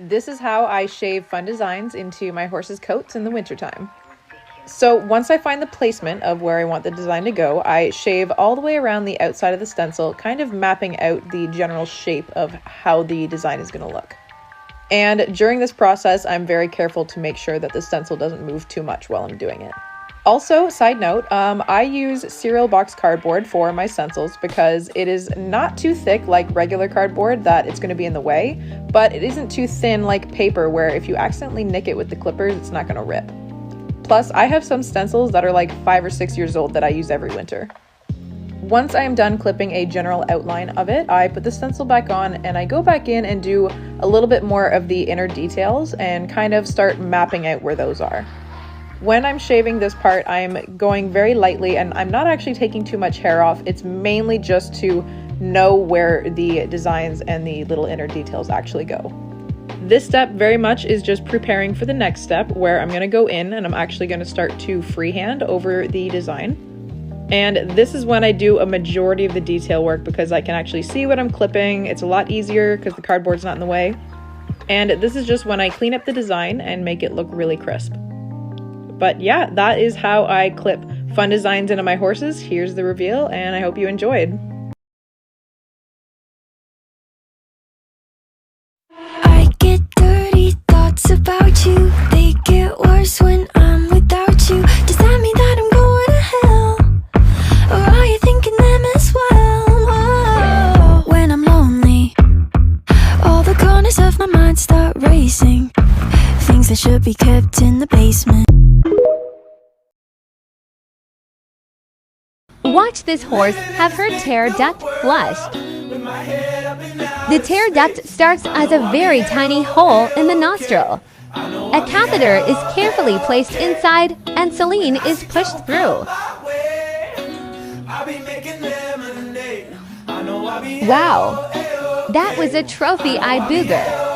This is how I shave fun designs into my horse's coats in the wintertime. So once I find the placement of where I want the design to go, I shave all the way around the outside of the stencil, kind of mapping out the general shape of how the design is going to look. And during this process, I'm very careful to make sure that the stencil doesn't move too much while I'm doing it. Also, side note, I use cereal box cardboard for my stencils because it is not too thick like regular cardboard that it's going to be in the way, but it isn't too thin like paper where if you accidentally nick it with the clippers, it's not going to rip. Plus, I have some stencils that are like 5 or 6 years old that I use every winter. Once I am done clipping a general outline of it, I put the stencil back on and I go back in and do a little bit more of the inner details and kind of start mapping out where those are. When I'm shaving this part, I'm going very lightly and I'm not actually taking too much hair off. It's mainly just to know where the designs and the little inner details actually go. This step very much is just preparing for the next step where I'm going to go in and I'm actually going to start to freehand over the design. And this is when I do a majority of the detail work because I can actually see what I'm clipping. It's a lot easier because the cardboard's not in the way. And this is just when I clean up the design and make it look really crisp. But yeah, that is how I clip fun designs into my horses. Here's the reveal, and I hope you enjoyed. I get dirty thoughts about you. They get worse when I'm without you. Does that mean that I'm going to hell? Or are you thinking them as well? Whoa. When I'm lonely, all the corners of my mind start racing. Things that should be kept in the basement. Watch this horse have her tear duct flushed. The tear duct starts as a very tiny hole in the nostril. A catheter is carefully placed inside and saline is pushed through. Wow, that was a trophy-eyed booger.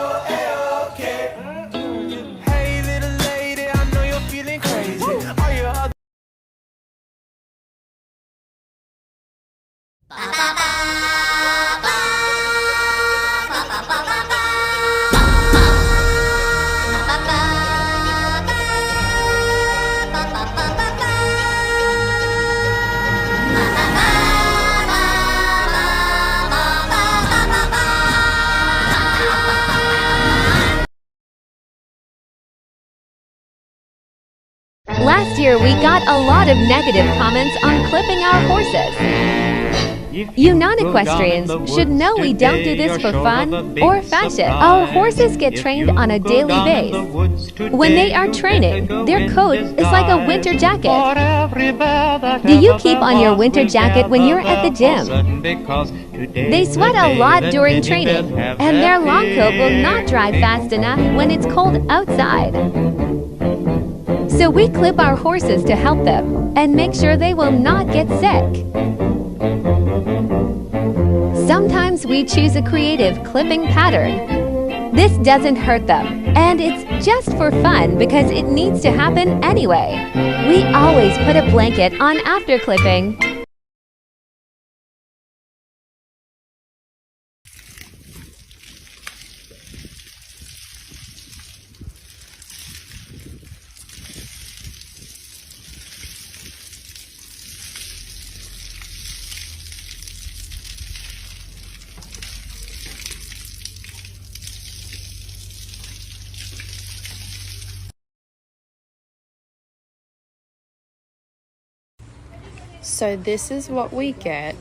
Last year, we got a lot of negative comments on clipping our horses. You non-equestrians should know we don't do this for fun or fashion. Our horses get trained on a daily basis. When they are training, their coat is like a winter jacket. Do you keep on your winter jacket when you're at the gym? They sweat a lot during training, and their long coat will not dry fast enough when it's cold outside. So we clip our horses to help them and make sure they will not get sick. Sometimes we choose a creative clipping pattern. This doesn't hurt them, and it's just for fun because it needs to happen anyway. We always put a blanket on after clipping. So this is what we get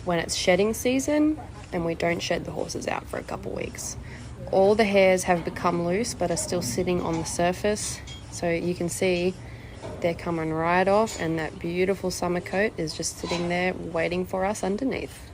when it's shedding season and we don't shed the horses out for a couple weeks. All the hairs have become loose but are still sitting on the surface. So you can see they're coming right off and that beautiful summer coat is just sitting there waiting for us underneath.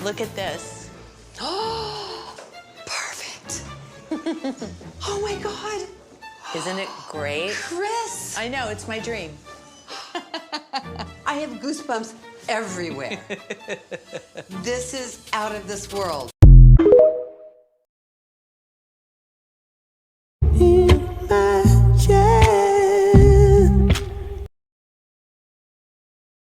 Look at this. Oh, perfect. Oh my God. Isn't it great? Chris. I know, it's my dream. I have goosebumps everywhere. This is out of this world.